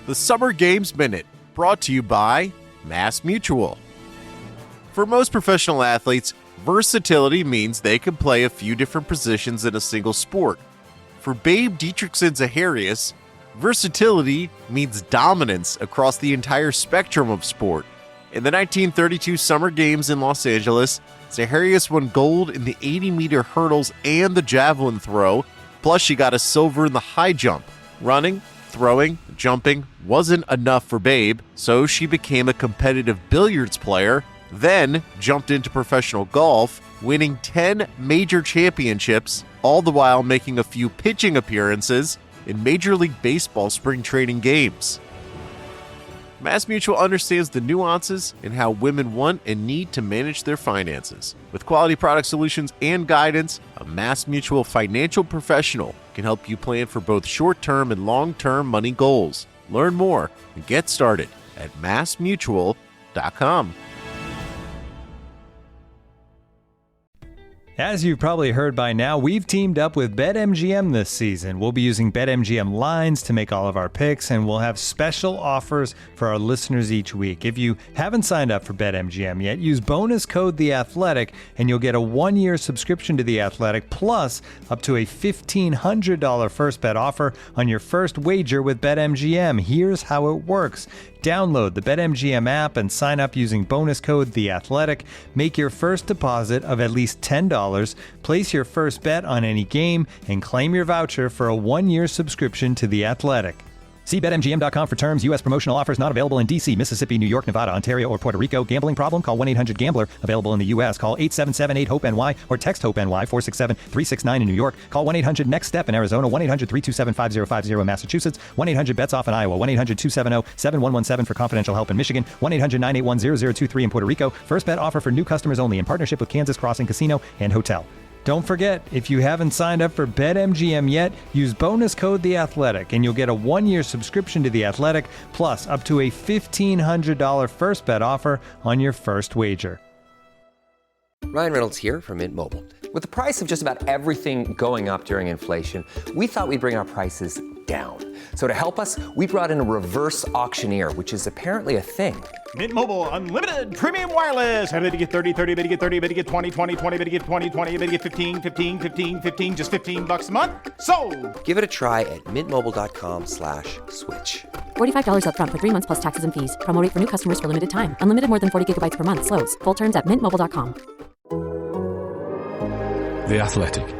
The Summer Games Minute, brought to you by Mass Mutual. For most professional athletes, versatility means they can play a few different positions in a single sport. For Babe Dietrichson-Zaharias, versatility means dominance across the entire spectrum of sport. In the 1932 Summer Games in Los Angeles, Zaharias won gold in the 80-meter hurdles and the javelin throw, plus she got a silver in the high jump. Running, throwing, jumping wasn't enough for Babe, so she became a competitive billiards player, then jumped into professional golf, winning 10 major championships, all the while making a few pitching appearances in Major League Baseball spring training games. Mass Mutual understands the nuances in how women want and need to manage their finances. With quality product solutions and guidance, a Mass Mutual financial professional can help you plan for both short-term and long-term money goals. Learn more and get started at massmutual.com. As you've probably heard by now, we've teamed up with BetMGM this season. We'll be using BetMGM lines to make all of our picks, and we'll have special offers for our listeners each week. If you haven't signed up for BetMGM yet, use bonus code The Athletic, and you'll get a 1-year subscription to The Athletic, plus up to a $1,500 first bet offer on your first wager with BetMGM. Here's how it works. Download the BetMGM app and sign up using bonus code The Athletic. Make your first deposit of at least $10. Place your first bet on any game and claim your voucher for a 1-year subscription to The Athletic. See BetMGM.com for terms. U.S. promotional offers not available in D.C., Mississippi, New York, Nevada, Ontario, or Puerto Rico. Gambling problem? Call 1-800-GAMBLER. Available in the U.S. Call 877-8-HOPE-NY or text HOPE-NY 467-369 in New York. Call 1-800-NEXT-STEP in Arizona. 1-800-327-5050 in Massachusetts. 1-800-BETS-OFF in Iowa. 1-800-270-7117 for confidential help in Michigan. 1-800-981-0023 in Puerto Rico. First bet offer for new customers only in partnership with Kansas Crossing Casino and Hotel. Don't forget, if you haven't signed up for BetMGM yet, use bonus code The Athletic, and you'll get a 1-year subscription to The Athletic, plus up to a $1,500 first bet offer on your first wager. Ryan Reynolds here from Mint Mobile. With the price of just about everything going up during inflation, we thought we'd bring our prices down. So to help us, we brought in a reverse auctioneer, which is apparently a thing. Mint Mobile Unlimited Premium Wireless. How to get 30, 30, bit to get 30, bit to get 20, 20, 20, bit to get 20, 20, bit to get 15, 15, 15, 15, just $15 a month? Sold! Give it a try at mintmobile.com/switch. $45 up front for 3 months plus taxes and fees. Promo rate for new customers for limited time. Unlimited more than 40 gigabytes per month. Slows full terms at mintmobile.com. The Athletic.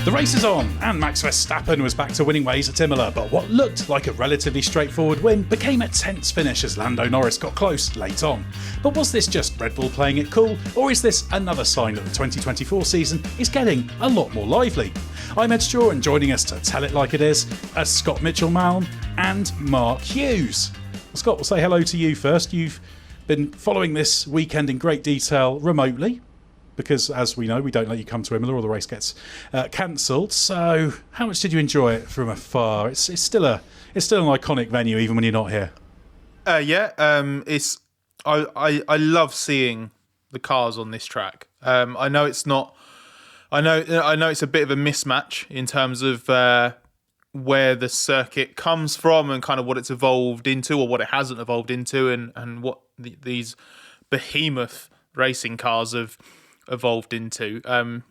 The race is on, and Max Verstappen was back to winning ways at Imola, but what looked like a relatively straightforward win became a tense finish as Lando Norris got close late on. But was this just Red Bull playing it cool, or is this another sign that the 2024 season is getting a lot more lively? I'm Ed Straw, and joining us to tell it like it is are Scott Mitchell-Malm and Mark Hughes. Scott, we'll say hello to you first. You've been following this weekend in great detail remotely, because as we know, we don't let you come to Imola or the race gets cancelled. So how much did you enjoy it from afar? It's still an iconic venue even when you're not here. It's I love seeing the cars on this track. I know it's not. I know it's a bit of a mismatch in terms of where the circuit comes from and kind of what it's evolved into or what it hasn't evolved into, and what these behemoth racing cars have evolved into.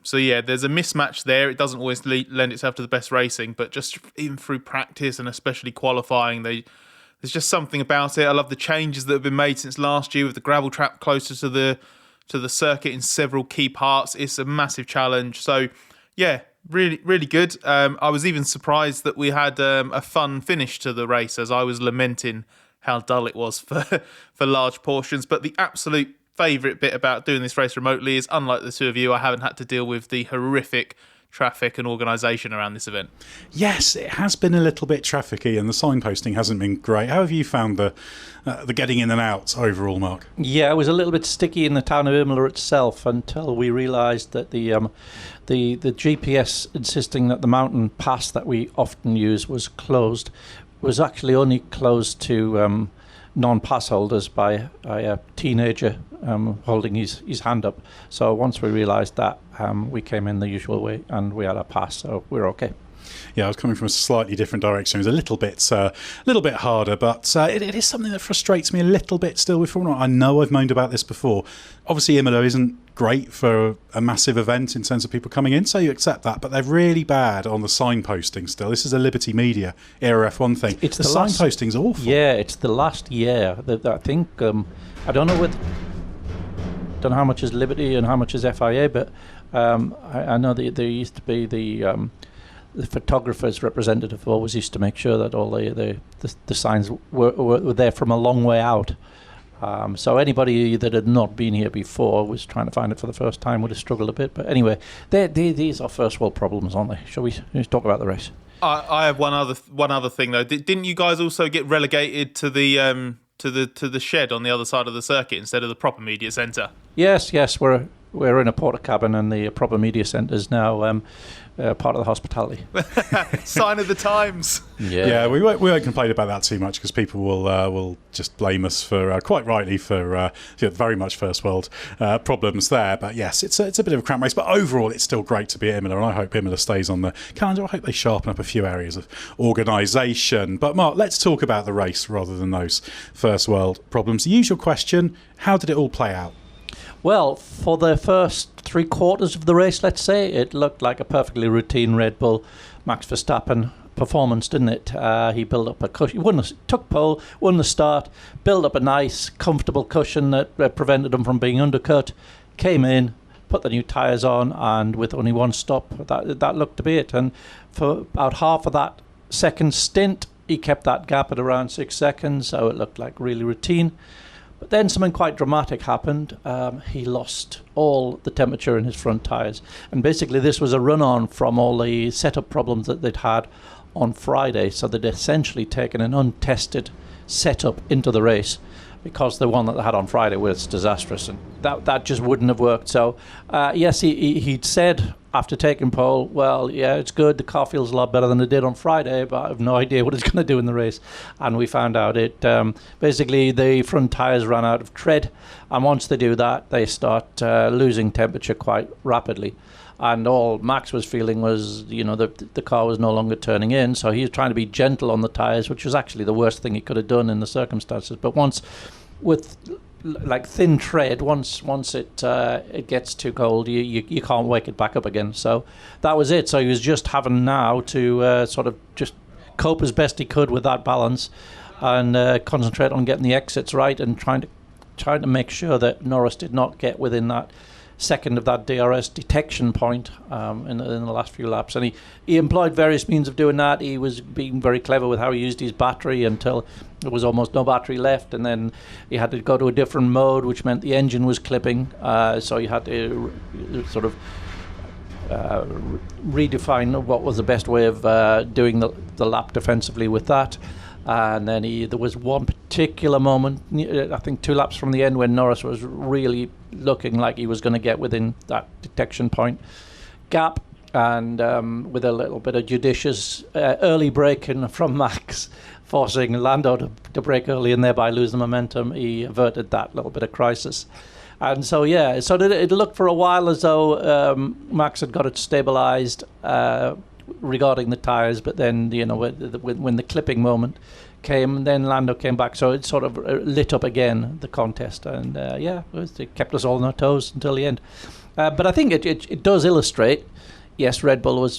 So yeah, there's a mismatch there. It doesn't always lend itself to the best racing, but just even through practice and especially qualifying, there's just something about it. I love the changes that have been made since last year with the gravel trap closer to the circuit in several key parts. It's a massive challenge. So yeah, really, really good. I was even surprised that we had a fun finish to the race, as I was lamenting how dull it was for large portions. But the absolute favourite bit about doing this race remotely is, unlike the two of you, I haven't had to deal with the horrific traffic and organisation around this event. Yes, it has been a little bit trafficky and the signposting hasn't been great. How have you found the getting in and out overall, Mark? Yeah, it was a little bit sticky in the town of Imola itself until we realised that the GPS insisting that the mountain pass that we often use was closed, was actually only closed to non-pass holders by a teenager holding his hand up. So once we realised that, we came in the usual way and we had a pass, so we're okay. Yeah, I was coming from a slightly different direction. It was a little bit harder, but it is something that frustrates me a little bit still with Formula 1. I know I've moaned about this before. Obviously, Imola isn't great for a massive event in terms of people coming in, so you accept that, but they're really bad on the signposting still. This is a Liberty Media era F1 thing. The signposting's awful. Yeah, it's the last year. I think, I don't know how much is Liberty and how much is FIA, but I know that there used to be the photographer's representative always used to make sure that all the signs were there from a long way out. So anybody that had not been here before was trying to find it for the first time would have struggled a bit. But anyway, these are first world problems, aren't they? Shall we talk about the race? I have one other thing though. Didn't you guys also get relegated to the shed on the other side of the circuit instead of the proper media centre? Yes, we're in a porta cabin, and the proper media centre is now part of the hospitality. Sign of the times. Yeah, we won't complain about that too much because people will just blame us for quite rightly for very much first world problems there. But yes, it's a bit of a cramped race, but overall it's still great to be at Imola, and I hope Imola stays on the calendar. I hope they sharpen up a few areas of organisation. But Mark, let's talk about the race rather than those first world problems. The usual question: how did it all play out? Well, for the first 3/4 of the race, let's say, it looked like a perfectly routine Red Bull Max Verstappen performance, didn't it? He built up a cushion, took pole, won the start, built up a nice, comfortable cushion that prevented him from being undercut, came in, put the new tyres on, and with only one stop, that looked to be it. And for about half of that second stint, he kept that gap at around 6 seconds, so it looked like really routine. But then something quite dramatic happened. He lost all the temperature in his front tyres. And basically this was a run-on from all the setup problems that they'd had on Friday. So they'd essentially taken an untested setup into the race because the one that they had on Friday was disastrous. And that just wouldn't have worked. So, yes, he'd said after taking pole, well, yeah, it's good. The car feels a lot better than it did on Friday, but I have no idea what it's going to do in the race. And we found out basically the front tyres ran out of tread. And once they do that, they start losing temperature quite rapidly. And all Max was feeling was, the car was no longer turning in. So he was trying to be gentle on the tyres, which was actually the worst thing he could have done in the circumstances. But once, with like thin tread, once it gets too cold, you can't wake it back up again. So that was it. So he was just having now to sort of just cope as best he could with that balance and concentrate on getting the exits right and trying to make sure that Norris did not get within that second of that DRS detection point in the last few laps. And he employed various means of doing that. He was being very clever with how he used his battery until there was almost no battery left, and then he had to go to a different mode, which meant the engine was clipping, so he had to sort of redefine what was the best way of doing the lap defensively with that. And then there was one particular moment, I think 2 laps from the end, when Norris was really looking like he was going to get within that detection point gap, and with a little bit of judicious early braking from Max, forcing Lando to brake early and thereby lose the momentum, he averted that little bit of crisis. And so, so it looked for a while as though Max had got it stabilised regarding the tyres, but then, when the clipping moment came, then Lando came back, so it sort of lit up again the contest, and it kept us all on our toes until the end. But I think it does illustrate, yes, Red Bull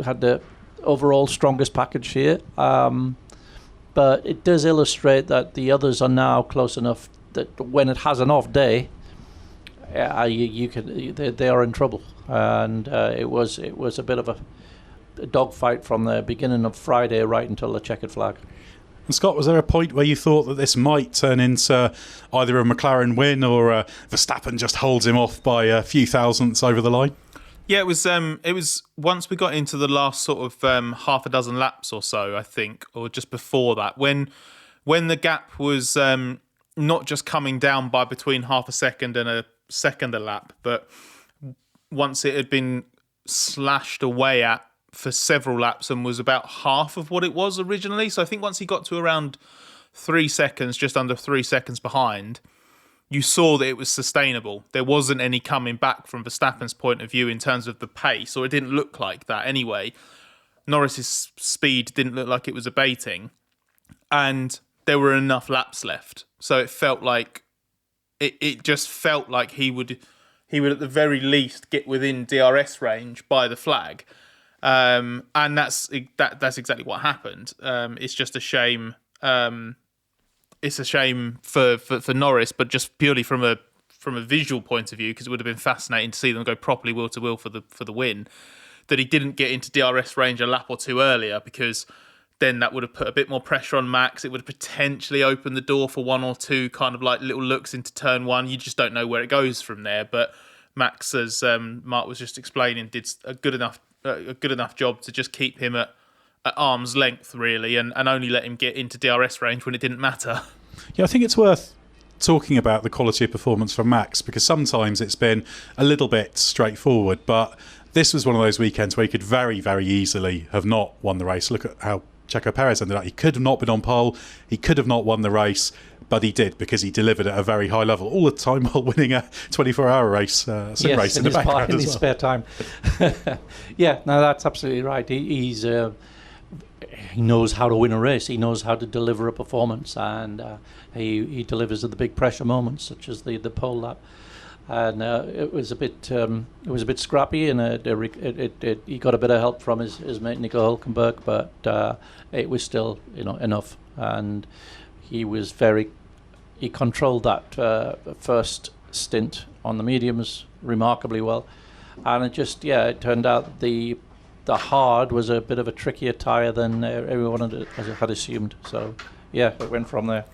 had the overall strongest package here, but it does illustrate that the others are now close enough that when it has an off day, they are in trouble. And it was a bit of a dogfight from the beginning of Friday right until the checkered flag. And Scott, was there a point where you thought that this might turn into either a McLaren win or Verstappen just holds him off by a few thousandths over the line? Yeah, it was once we got into the last sort of half a dozen laps or so, I think, or just before that, when the gap was not just coming down by between half a second and a second a lap, but once it had been slashed away at for several laps and was about half of what it was originally. So I think once he got to around just under 3 seconds behind, you saw that it was sustainable. There wasn't any coming back from Verstappen's point of view in terms of the pace, or it didn't look like that anyway. Norris's speed didn't look like it was abating, and there were enough laps left. So it felt like it just felt like he would at the very least get within DRS range by the flag, and that's exactly what happened. It's just a shame. It's a shame for Norris, but just purely from a visual point of view, because it would have been fascinating to see them go properly wheel to wheel for the win, that he didn't get into DRS range a lap or two earlier, because then that would have put a bit more pressure on Max. It would have potentially opened the door for one or two kind of like little looks into turn one. You just don't know where it goes from there. But Max, as Mark was just explaining, did a good enough job to just keep him at arm's length, really, and only let him get into DRS range when it didn't matter. Yeah, I think it's worth talking about the quality of performance from Max, because sometimes it's been a little bit straightforward, but this was one of those weekends where he could very, very easily have not won the race. Look at how Checo Perez ended up. He could have not been on pole. He could have not won the race, but he did, because he delivered at a very high level all the time while winning a 24-hour race, sim race in the background in his spare time. Yeah, no, that's absolutely right. He knows how to win a race. He knows how to deliver a performance, and he delivers at the big pressure moments, such as the pole lap. And it was a bit scrappy, and he got a bit of help from his mate Nico Hülkenberg, but it was still enough. And he controlled that first stint on the mediums remarkably well, and it turned out the hard was a bit of a trickier tyre than everyone had assumed. So, yeah, it went from there.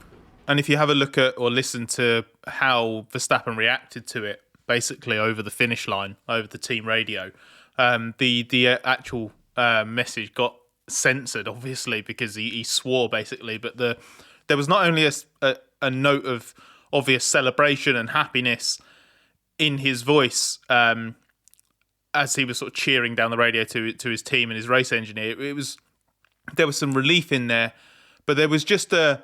And if you have a look at or listen to how Verstappen reacted to it, basically over the finish line, over the team radio, the actual message got censored, obviously, because he swore, basically. But there was not only a note of obvious celebration and happiness in his voice, as he was sort of cheering down the radio to his team and his race engineer. There was some relief in there, but there was just a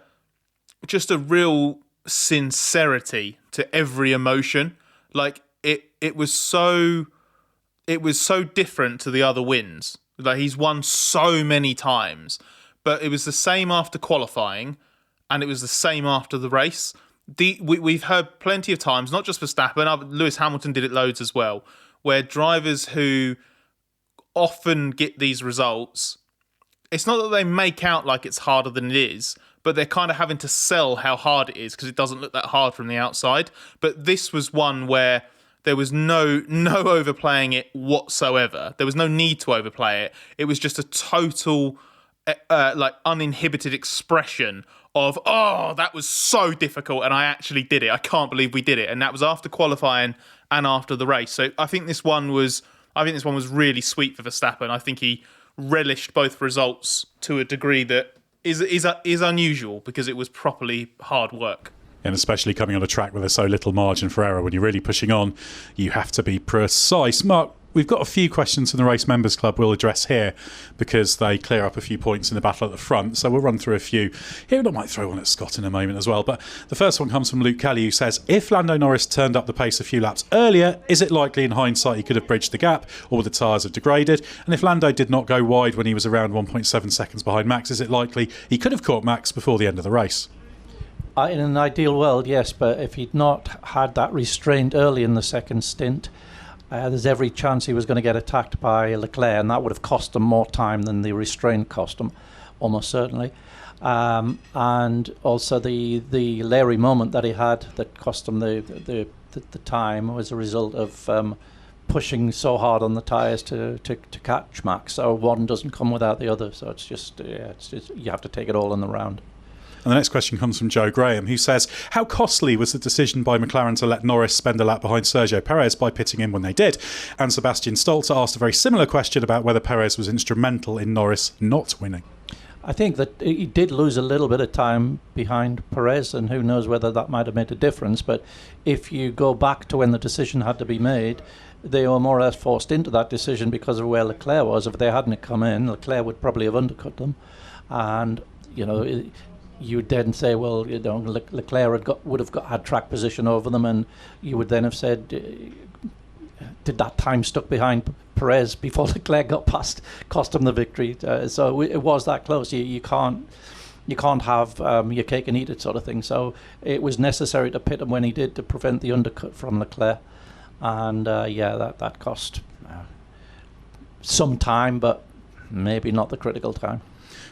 real sincerity to every emotion. Like it was so different to the other wins. Like, he's won so many times, but it was the same after qualifying, and it was the same after the race. We've heard plenty of times, not just Verstappen, Lewis Hamilton did it loads as well, where drivers who often get these results, it's not that they make out like it's harder than it is, but they're kind of having to sell how hard it is because it doesn't look that hard from the outside. But this was one where there was no overplaying it whatsoever. There was no need to overplay it. It was just a total, uninhibited expression of, oh, that was so difficult and I actually did it. I can't believe we did it. And that was after qualifying and after the race. So I think this one was really sweet for Verstappen. I think he relished both results to a degree that is unusual, because it was properly hard work. And especially coming on a track where there's so little margin for error, when you're really pushing on, you have to be precise. Mark, we've got a few questions from the Race Members Club we'll address here, because they clear up a few points in the battle at the front. So we'll run through a few here, and I might throw one at Scott in a moment as well. But the first one comes from Luke Kelly, who says, if Lando Norris turned up the pace a few laps earlier, is it likely in hindsight he could have bridged the gap, or would the tyres have degraded? And if Lando did not go wide when he was around 1.7 seconds behind Max, is it likely he could have caught Max before the end of the race? In an ideal world, yes, but if he'd not had that restraint early in the second stint, there's every chance he was going to get attacked by Leclerc, and that would have cost him more time than the restraint cost him, almost certainly. And also the Larry moment that he had that cost him the time was a result of pushing so hard on the tyres to catch Max. So one doesn't come without the other. So it's just you have to take it all in the round. And the next question comes from Joe Graham, who says, how costly was the decision by McLaren to let Norris spend a lap behind Sergio Perez by pitting him when they did? And Sebastian Stolzer asked a very similar question about whether Perez was instrumental in Norris not winning. I think that he did lose a little bit of time behind Perez, and who knows whether that might have made a difference. But if you go back to when the decision had to be made, they were more or less forced into that decision because of where Leclerc was. If they hadn't come in, Leclerc would probably have undercut them. And, you would then say, well, Leclerc had track position over them, and you would then have said, did that time stuck behind Perez before Leclerc got past, cost him the victory? So it was that close. You can't have your cake and eat it sort of thing. So it was necessary to pit him when he did to prevent the undercut from Leclerc, and that cost some time, but maybe not the critical time.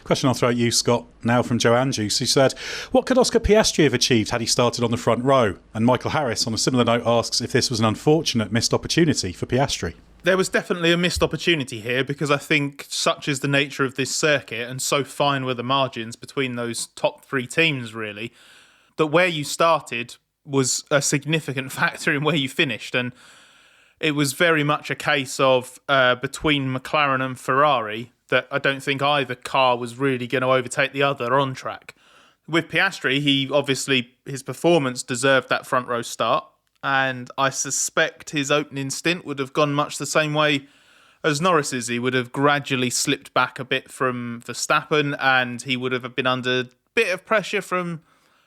Question I'll throw at you, Scott, now from Joanne Juice, who said, what could Oscar Piastri have achieved had he started on the front row? And Michael Harris, on a similar note, asks if this was an unfortunate missed opportunity for Piastri. There was definitely a missed opportunity here, because I think such is the nature of this circuit, and so fine were the margins between those top three teams, really, that where you started was a significant factor in where you finished. And it was very much a case of between McLaren and Ferrari that I don't think either car was really going to overtake the other on track. With Piastri, his performance deserved that front row start, and I suspect his opening stint would have gone much the same way as Norris's. He would have gradually slipped back a bit from Verstappen, and he would have been under a bit of pressure from,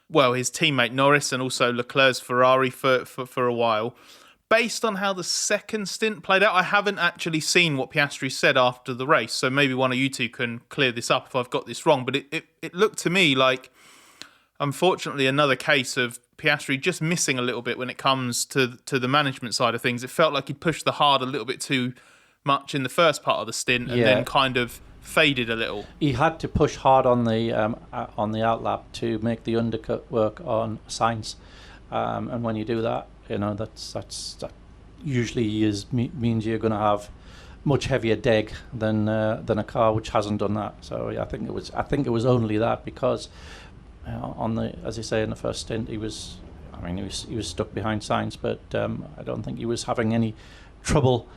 his teammate Norris and also Leclerc's Ferrari for a while. Based on how the second stint played out, I haven't actually seen what Piastri said after the race, so maybe one of you two can clear this up if I've got this wrong, but it looked to me like, unfortunately, another case of Piastri just missing a little bit when it comes to the management side of things. It felt like he'd pushed the hard a little bit too much in the first part of the stint, and then kind of faded a little. He had to push hard on the outlap to make the undercut work on Sainz, and when you do that, that usually means you're going to have much heavier deg than a car which hasn't done that. So I think it was only that, because as you say, in the first stint he was stuck behind Sainz, but I don't think he was having any trouble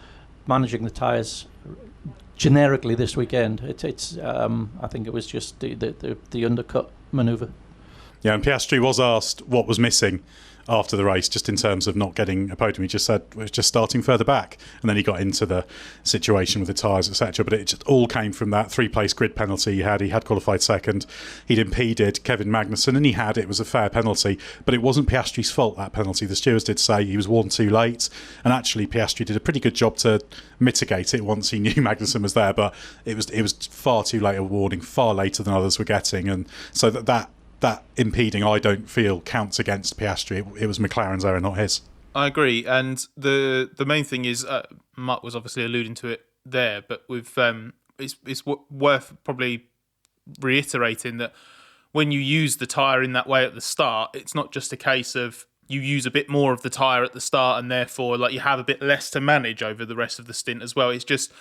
managing the tyres generically this weekend. I think it was just the undercut manoeuvre. Yeah, and Piastri was asked what was missing after the race, just in terms of not getting a podium. He just said it was just starting further back, and then he got into the situation with the tyres, etc. But it just all came from that three-place grid penalty he had. He had qualified second. He'd impeded Kevin Magnussen, and it was a fair penalty, but it wasn't Piastri's fault, that penalty. The stewards did say he was warned too late, and actually Piastri did a pretty good job to mitigate it once he knew Magnussen was there, but it was far too late a warning, far later than others were getting, and so that impeding, I don't feel, counts against Piastri. It was McLaren's error, not his. I agree, and the main thing is, Mark was obviously alluding to it there, but it's worth probably reiterating that when you use the tyre in that way at the start, it's not just a case of you use a bit more of the tyre at the start and therefore you have a bit less to manage over the rest of the stint as well. It's just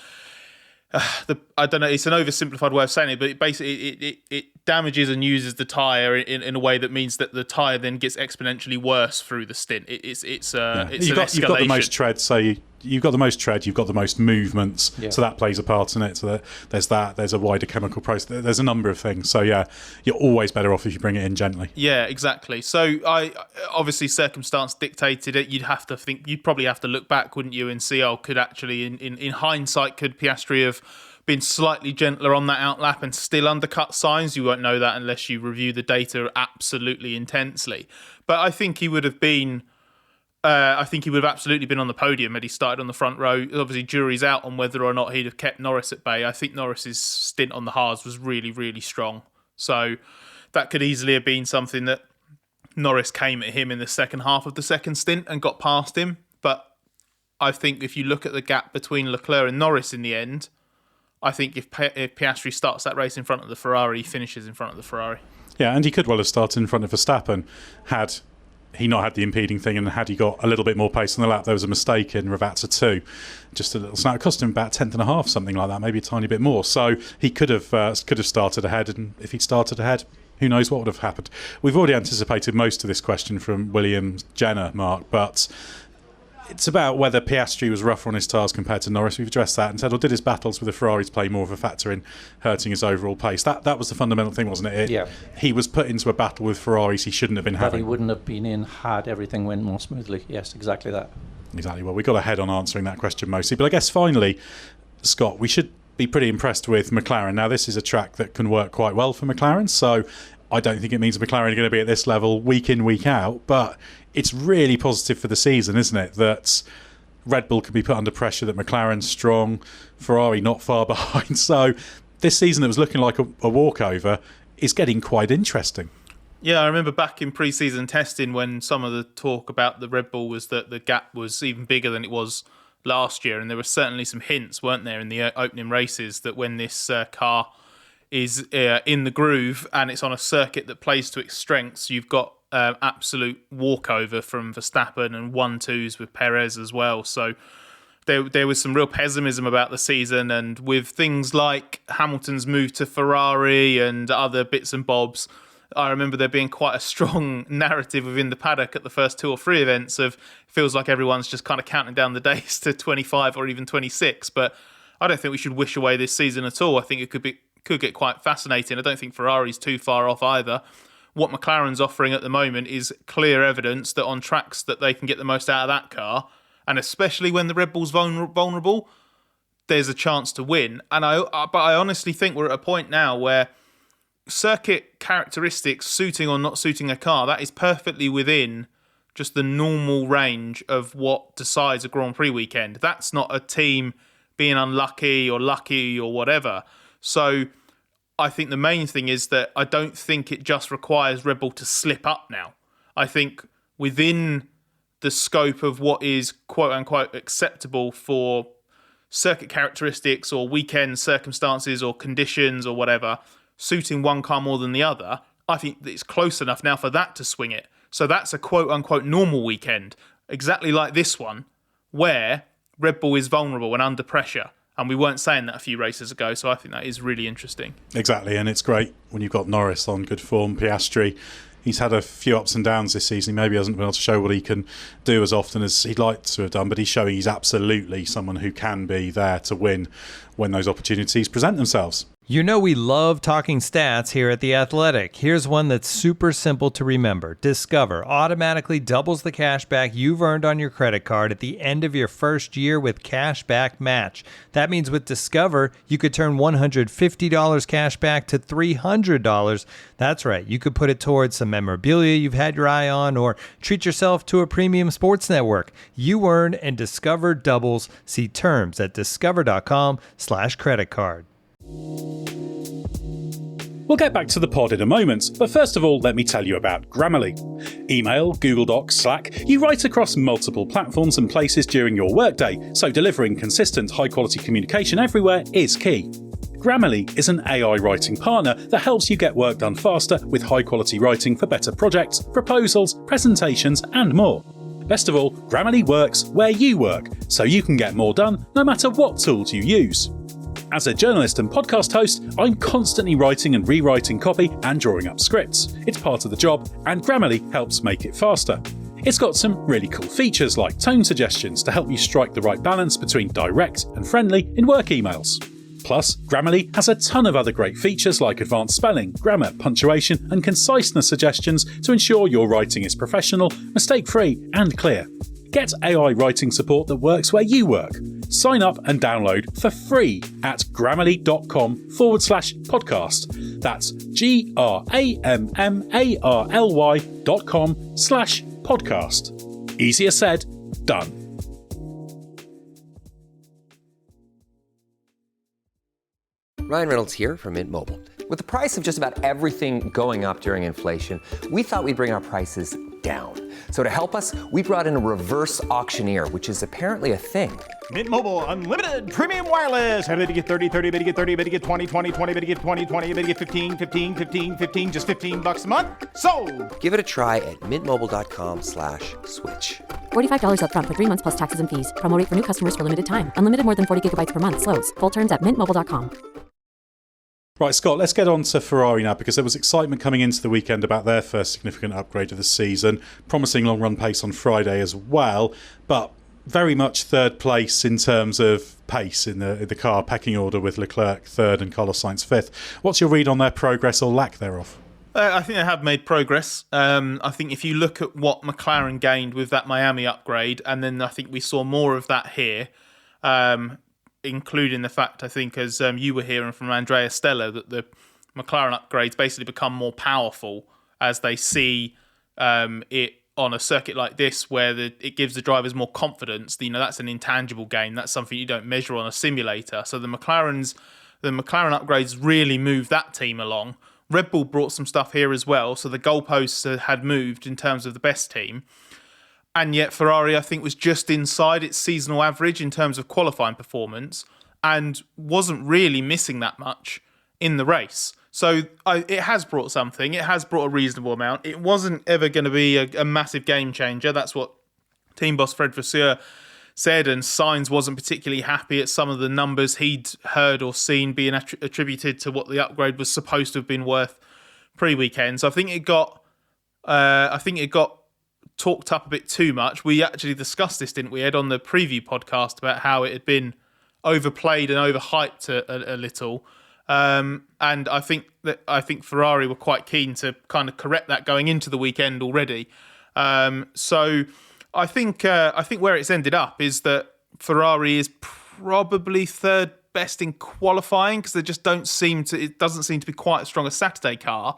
I don't know, it's an oversimplified way of saying it, but it damages and uses the tyre in a way that means that the tyre then gets exponentially worse through the stint. It's an escalation. You've got the most tread, so you've got the most tread, you've got the most movements, so that plays a part in it. So there's a wider chemical process, there's a number of things. So yeah, you're always better off if you bring it in gently. Yeah, exactly. So obviously circumstance dictated it. You'd probably have to look back, wouldn't you, and see, could actually in hindsight, could Piastri have been slightly gentler on that outlap and still undercut Sainz? You won't know that unless you review the data absolutely intensely. But I think he would have been. I think he would have absolutely been on the podium had he started on the front row. Obviously, jury's out on whether or not he'd have kept Norris at bay. I think Norris's stint on the hards was really, really strong. So that could easily have been something that Norris came at him in the second half of the second stint and got past him. But I think if you look at the gap between Leclerc and Norris in the end, I think if Piastri starts that race in front of the Ferrari, he finishes in front of the Ferrari. Yeah, and he could well have started in front of Verstappen had he not had the impeding thing, and had he got a little bit more pace on the lap. There was a mistake in Ravazza 2, just a little snap. It cost him about 1/10.5, something like that, maybe a tiny bit more. So he could have started ahead, and if he'd started ahead, who knows what would have happened. We've already anticipated most of this question from William Jenner, Mark, but it's about whether Piastri was rougher on his tyres compared to Norris. We've addressed that and said, did his battles with the Ferraris play more of a factor in hurting his overall pace? That was the fundamental thing, wasn't it? Yeah. He was put into a battle with Ferraris he shouldn't have been having. That he wouldn't have been in had everything went more smoothly. Yes, exactly that. Exactly. Well, we got ahead on answering that question mostly. But I guess finally, Scott, we should be pretty impressed with McLaren. Now, this is a track that can work quite well for McLaren, so I don't think it means McLaren are going to be at this level week in, week out, but it's really positive for the season, isn't it? That Red Bull can be put under pressure, that McLaren's strong, Ferrari not far behind. So this season that was looking like a walkover is getting quite interesting. Yeah, I remember back in pre-season testing when some of the talk about the Red Bull was that the gap was even bigger than it was last year, and there were certainly some hints, weren't there, in the opening races that when this car is in the groove and it's on a circuit that plays to its strengths, you've got absolute walkover from Verstappen and 1-2s with Perez as well. So there was some real pessimism about the season, and with things like Hamilton's move to Ferrari and other bits and bobs, I remember there being quite a strong narrative within the paddock at the first 2 or 3 events of feels like everyone's just kind of counting down the days to 25 or even 26. But I don't think we should wish away this season at all. I think it could get quite fascinating. I don't think Ferrari's too far off either. What McLaren's offering at the moment is clear evidence that on tracks that they can get the most out of that car, and especially when the Red Bull's vulnerable, there's a chance to win. And but I honestly think we're at a point now where circuit characteristics suiting or not suiting a car, that is perfectly within just the normal range of what decides a Grand Prix weekend. That's not a team being unlucky or lucky or whatever. So I think the main thing is that I don't think it just requires Red Bull to slip up now. I think within the scope of what is quote-unquote acceptable for circuit characteristics or weekend circumstances or conditions or whatever, suiting one car more than the other, I think it's close enough now for that to swing it. So that's a quote-unquote normal weekend, exactly like this one, where Red Bull is vulnerable and under pressure. And we weren't saying that a few races ago, so I think that is really interesting. Exactly, and it's great when you've got Norris on good form, Piastri. He's had a few ups and downs this season. He maybe hasn't been able to show what he can do as often as he'd like to have done, but he's showing he's absolutely someone who can be there to win when those opportunities present themselves. You know we love talking stats here at The Athletic. Here's one that's super simple to remember. Discover automatically doubles the cash back you've earned on your credit card at the end of your first year with Cashback Match. That means with Discover, you could turn $150 cash back to $300. That's right, you could put it towards some memorabilia you've had your eye on or treat yourself to a premium sports network. You earn and Discover doubles. See terms at discover.com/creditcard. We'll get back to the pod in a moment, but first of all, let me tell you about Grammarly. Email, Google Docs, Slack, you write across multiple platforms and places during your workday, so delivering consistent, high-quality communication everywhere is key. Grammarly is an AI writing partner that helps you get work done faster with high-quality writing for better projects, proposals, presentations, and more. Best of all, Grammarly works where you work, so you can get more done no matter what tools you use. As a journalist and podcast host, I'm constantly writing and rewriting copy and drawing up scripts. It's part of the job, and Grammarly helps make it faster. It's got some really cool features like tone suggestions to help you strike the right balance between direct and friendly in work emails. Plus, Grammarly has a ton of other great features like advanced spelling, grammar, punctuation, and conciseness suggestions to ensure your writing is professional, mistake-free, and clear. Get AI writing support that works where you work. Sign up and download for free at grammarly.com/podcast. That's grammarly.com/podcast. Easier said, done. Ryan Reynolds here from Mint Mobile. With the price of just about everything going up during inflation, we thought we'd bring our prices down. So to help us, we brought in a reverse auctioneer, which is apparently a thing. Mint Mobile Unlimited Premium Wireless. How to get 30, 30, bit to get 30, bit to get 20, 20, 20, bit to get 20, 20, bit to get 15, 15, 15, 15, just $15 a month? Sold! Give it a try at mintmobile.com/switch. $45 up front for 3 months plus taxes and fees. Promo rate for new customers for limited time. Unlimited more than 40 gigabytes per month. Slows full terms at mintmobile.com. Right, Scott, let's get on to Ferrari now, because there was excitement coming into the weekend about their first significant upgrade of the season, promising long-run pace on Friday as well, but very much third place in terms of pace in the car pecking order, with Leclerc third and Carlos Sainz fifth. What's your read on their progress or lack thereof? I think they have made progress. I think if you look at what McLaren gained with that Miami upgrade, and then I think we saw more of that here, including the fact, I think, as you were hearing from Andrea Stella, that the McLaren upgrades basically become more powerful as they see it on a circuit like this, where it gives the drivers more confidence. That's an intangible gain. That's something you don't measure on a simulator. So the McLaren upgrades really moved that team along. Red Bull brought some stuff here as well, so the goalposts had moved in terms of the best team. And yet Ferrari, I think, was just inside its seasonal average in terms of qualifying performance and wasn't really missing that much in the race. So it has brought something. It has brought a reasonable amount. It wasn't ever going to be a massive game changer. That's what team boss Fred Vasseur said, and Sainz wasn't particularly happy at some of the numbers he'd heard or seen being attributed to what the upgrade was supposed to have been worth pre-weekend. So I think it got talked up a bit too much. We actually discussed this, didn't we, Ed, on the preview podcast about how it had been overplayed and overhyped a little. And I think Ferrari were quite keen to kind of correct that going into the weekend already. So I think where it's ended up is that Ferrari is probably third best in qualifying, because it doesn't seem to be quite as strong a Saturday car,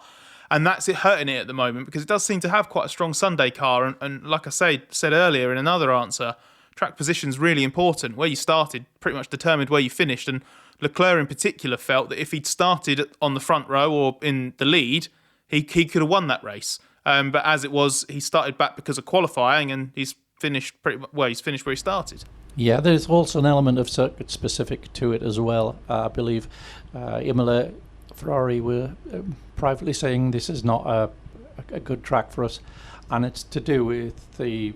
and that's it hurting it at the moment, because it does seem to have quite a strong Sunday car. And like I said earlier in another answer, track position is really important. Where you started pretty much determined where you finished, and Leclerc in particular felt that if he'd started on the front row or in the lead, he could have won that race. But as it was, he started back because of qualifying, and he's finished He's finished where he started. Yeah, there's also an element of circuit specific to it as well. I believe Imola, Ferrari were privately saying this is not a good track for us, and it's to do with the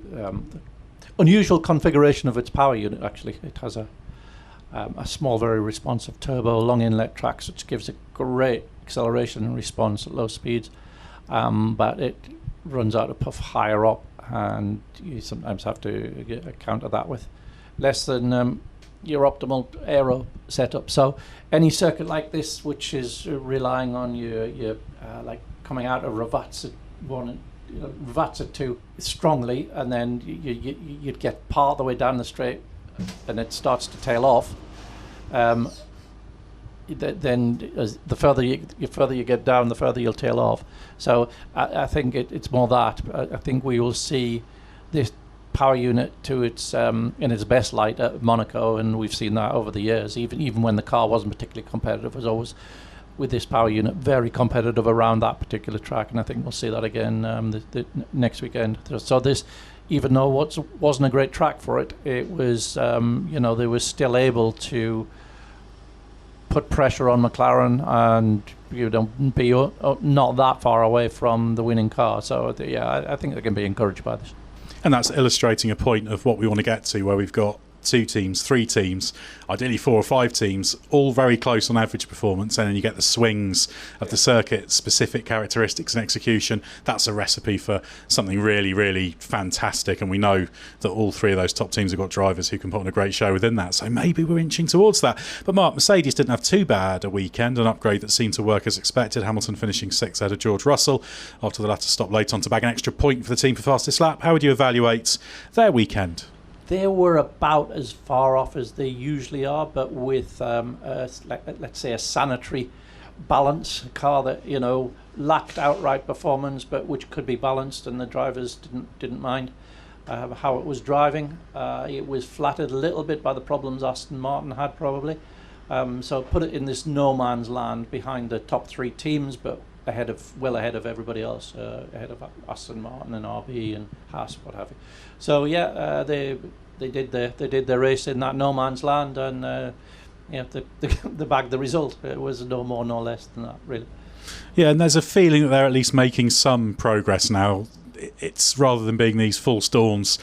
unusual configuration of its power unit. Actually, it has a small, very responsive turbo, long inlet tracks, which gives a great acceleration and response at low speeds. But it runs out of puff higher up, and you sometimes have to counter that with less than your optimal aero setup. So any circuit like this, which is relying on your like coming out of Ravazza 1 and Ravazza 2 strongly, and then you'd get part of the way down the straight and it starts to tail off. Then as the further you get down, the further you'll tail off. So I think it's more that. I think we will see this power unit to its in its best light at Monaco, and we've seen that over the years. Even when the car wasn't particularly competitive, it was always with this power unit very competitive around that particular track, and I think we'll see that again the next weekend. So this, even though wasn't a great track for it, it was they were still able to put pressure on McLaren and be not that far away from the winning car. So I think they can be encouraged by this. And that's illustrating a point of what we want to get to, where we've got 2 teams, 3 teams, ideally 4 or 5 teams, all very close on average performance, and then you get the swings of the circuit, specific characteristics and execution. That's a recipe for something really, really fantastic, and we know that all 3 of those top teams have got drivers who can put on a great show within that, so maybe we're inching towards that. But Mark, Mercedes didn't have too bad a weekend, an upgrade that seemed to work as expected. Hamilton finishing 6th ahead of George Russell after the latter stopped late on to bag an extra point for the team for fastest lap. How would you evaluate their weekend? They were about as far off as they usually are, but with let's say a sanitary balance, a car that lacked outright performance, but which could be balanced, and the drivers didn't mind how it was driving. It was flattered a little bit by the problems Aston Martin had probably, so put it in this no man's land behind the top 3 teams, but ahead of everybody else, ahead of Aston Martin and RB and Haas, what have you. So they did their race in that no man's land, and they bagged the result. It was no more, no less than that, really. Yeah, and there's a feeling that they're at least making some progress now. It's rather than being these full storms,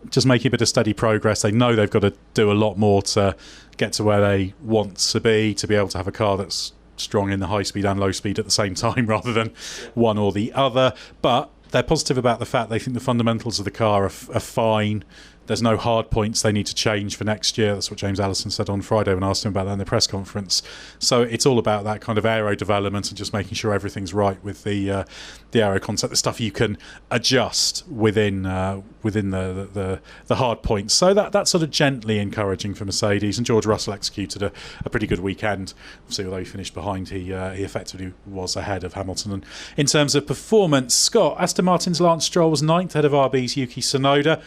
just making a bit of steady progress. They know they've got to do a lot more to get to where they want to be able to have a car that's strong in the high speed and low speed at the same time, rather than one or the other. But they're positive about the fact they think the fundamentals of the car are fine. there's no hard points they need to change for next year. That's what James Allison said on Friday when I asked him about that in the press conference. So it's all about that kind of aero development and just making sure everything's right with the aero concept, the stuff you can adjust within the hard points. So that's sort of gently encouraging for Mercedes. And George Russell executed a pretty good weekend. Obviously, although he finished behind, he effectively was ahead of Hamilton. And in terms of performance, Scott, Aston Martin's Lance Stroll was 9th, ahead of RB's Yuki Tsunoda.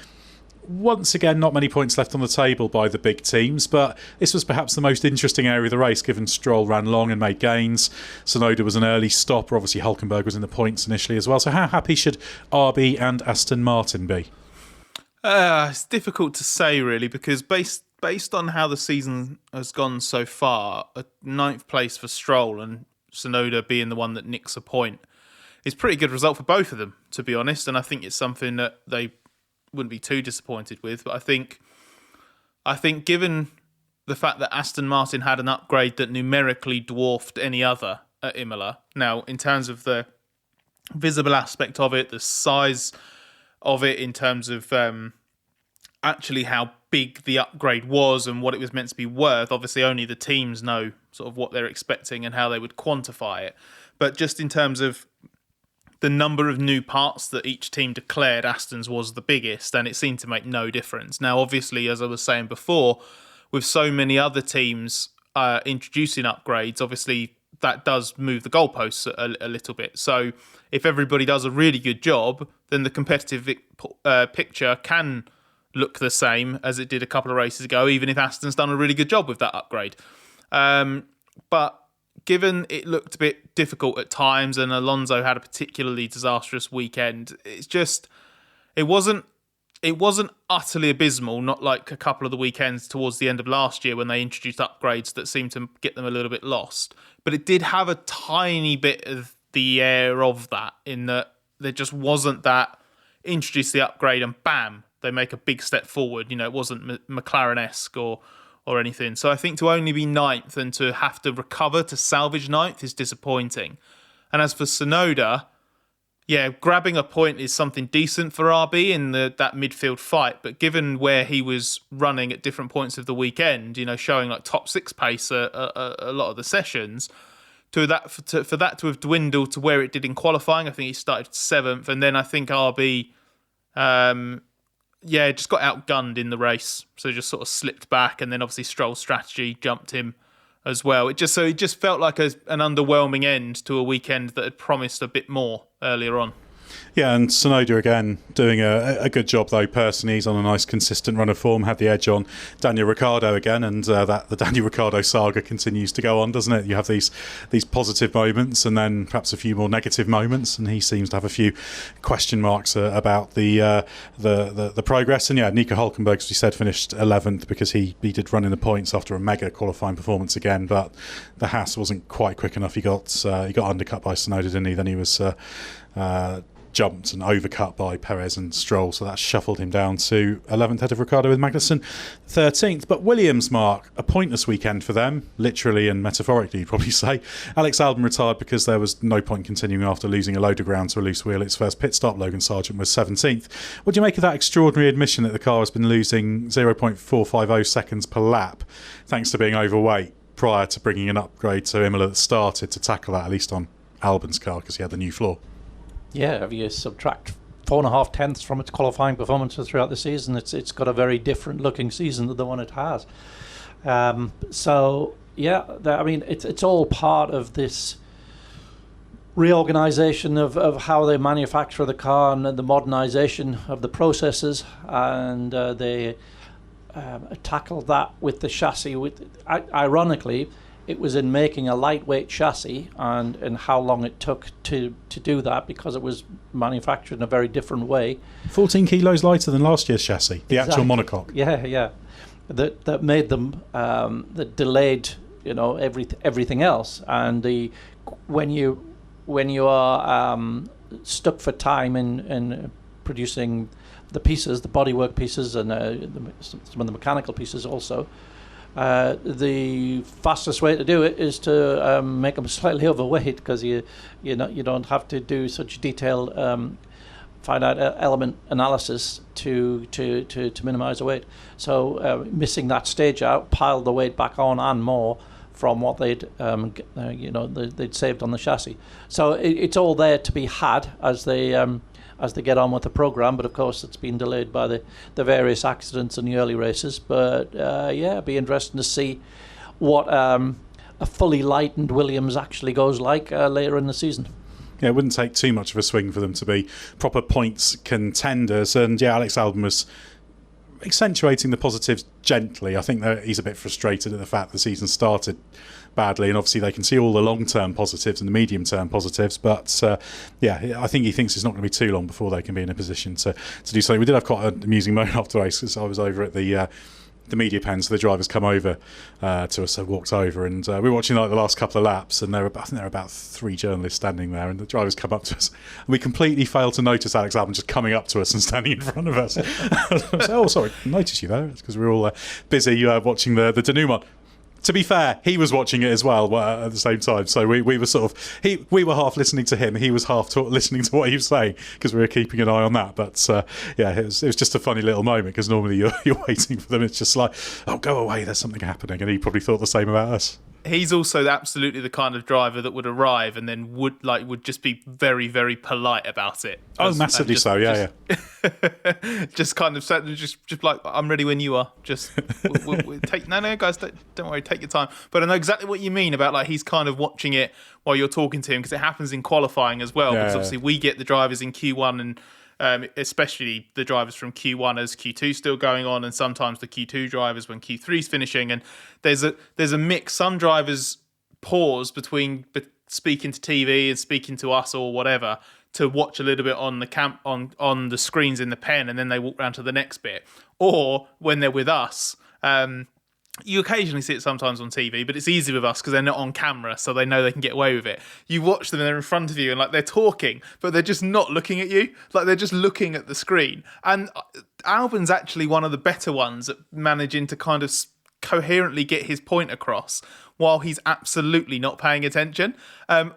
Once again, not many points left on the table by the big teams, but this was perhaps the most interesting area of the race, given Stroll ran long and made gains. Tsunoda was an early stopper. Obviously, Hülkenberg was in the points initially as well. So how happy should RB and Aston Martin be? It's difficult to say, really, because based on how the season has gone so far, a 9th place for Stroll and Tsunoda being the one that nicks a point is a pretty good result for both of them, to be honest. And I think it's something that they wouldn't be too disappointed with. But I think given the fact that Aston Martin had an upgrade that numerically dwarfed any other at Imola, now in terms of the visible aspect of it, the size of it, in terms of actually how big the upgrade was and what it was meant to be worth, obviously only the teams know sort of what they're expecting and how they would quantify it. But just in terms of the number of new parts that each team declared, Aston's was the biggest, and it seemed to make no difference. Now, obviously, as I was saying before, with so many other teams introducing upgrades, obviously that does move the goalposts a little bit. So if everybody does a really good job, then the competitive picture can look the same as it did a couple of races ago, even if Aston's done a really good job with that upgrade. But given it looked a bit difficult at times and Alonso had a particularly disastrous weekend, it wasn't utterly abysmal, not like a couple of the weekends towards the end of last year when they introduced upgrades that seemed to get them a little bit lost. But it did have a tiny bit of the air of that, in that there just wasn't that introduce the upgrade and bam, they make a big step forward. You know, it wasn't McLaren-esque or anything. So I think to only be 9th and to have to recover to salvage 9th is disappointing. And as for Tsunoda, yeah, grabbing a point is something decent for RB in that midfield fight. But given where he was running at different points of the weekend, you know, showing like top 6 pace a lot of the sessions, for that to have dwindled to where it did in qualifying, I think he started 7th. And then I think RB just got outgunned in the race, so just sort of slipped back, and then obviously Stroll's strategy jumped him as well. It just felt like an underwhelming end to a weekend that had promised a bit more earlier on. Yeah, and Tsunoda again doing a good job though. Personally, he's on a nice consistent run of form. Had the edge on Daniel Ricciardo again, and the Daniel Ricciardo saga continues to go on, doesn't it? You have these positive moments, and then perhaps a few more negative moments, and he seems to have a few question marks about the progress. And yeah, Nico Hülkenberg, as we said, finished 11th because he did run in the points after a mega qualifying performance again, but the Haas wasn't quite quick enough. He got undercut by Tsunoda, didn't he? Then he was jumped and overcut by Perez and Stroll, so that shuffled him down to 11th ahead of Ricciardo, with Magnussen 13th. But Williams, Mark, a pointless weekend for them, literally and metaphorically, you'd probably say. Alex Albon retired because there was no point continuing after losing a load of ground to a loose wheel at its first pit stop. Logan Sargent was 17th. What do you make of that extraordinary admission that the car has been losing 0.450 seconds per lap thanks to being overweight prior to bringing an upgrade to Imola that started to tackle that, at least on Albon's car, because he had the new floor? Yeah, if you subtract 4.5 tenths from its qualifying performances throughout the season, it's got a very different looking season than the one it has. It's all part of this reorganisation of how they manufacture the car and the modernisation of the processes, and they tackled that with the chassis. Ironically, it was in making a lightweight chassis and how long it took to do that, because it was manufactured in a very different way. 14 kilos lighter than last year's chassis, the actual monocoque. Yeah. That made them, that delayed, everything else. And when you are stuck for time in producing the pieces, the bodywork pieces, and some of the mechanical pieces also, the fastest way to do it is to make them slightly overweight, because you don't have to do such detailed finite element analysis to minimise the weight. So missing that stage out piled the weight back on and more from what they'd they'd saved on the chassis. So it's all there to be had as they get on with the programme, but of course it's been delayed by the various accidents in the early races. But it'd be interesting to see what a fully lightened Williams actually goes like later in the season. Yeah, it wouldn't take too much of a swing for them to be proper points contenders. And yeah, Alex Albon was accentuating the positives gently. I think that he's a bit frustrated at the fact the season started badly, and obviously they can see all the long-term positives and the medium-term positives, but I think he thinks it's not going to be too long before they can be in a position to do something. We did have quite an amusing moment after the race, because I was over at the media pen, so the drivers come over to us, so walked over, and we were watching like the last couple of laps, and I think there were about 3 journalists standing there, and the drivers come up to us, and we completely failed to notice Alex Albon just coming up to us and standing in front of us. Oh, sorry, notice you there. It's because we were all busy watching the denouement. To be fair, he was watching it as well at the same time, so we were we were half listening to him, he was half listening to what he was saying, because we were keeping an eye on that. But it was just a funny little moment, because normally you're waiting for them, it's just like, oh, go away, there's something happening, and he probably thought the same about us. He's also absolutely the kind of driver that would arrive and then would just be very, very polite about it. Massively so, yeah. Just kind of just like, I'm ready when you are. Just we'll take no, guys, don't worry, take your time. But I know exactly what you mean about like he's kind of watching it while you're talking to him, because it happens in qualifying as well. Because obviously we get the drivers in Q1 and. Especially the drivers from Q1 as Q2 still going on, and sometimes the Q2 drivers when Q3's finishing, and there's a mix. Some drivers pause between speaking to TV and speaking to us or whatever to watch a little bit on the on the screens in the pen, and then they walk round to the next bit. Or when they're with us, you occasionally see it sometimes on TV, but it's easy with us because they're not on camera, so they know they can get away with it. You watch them and they're in front of you and like they're talking, but they're just not looking at you. Like they're just looking at the screen. And Albon's actually one of the better ones at managing to kind of coherently get his point across while he's absolutely not paying attention.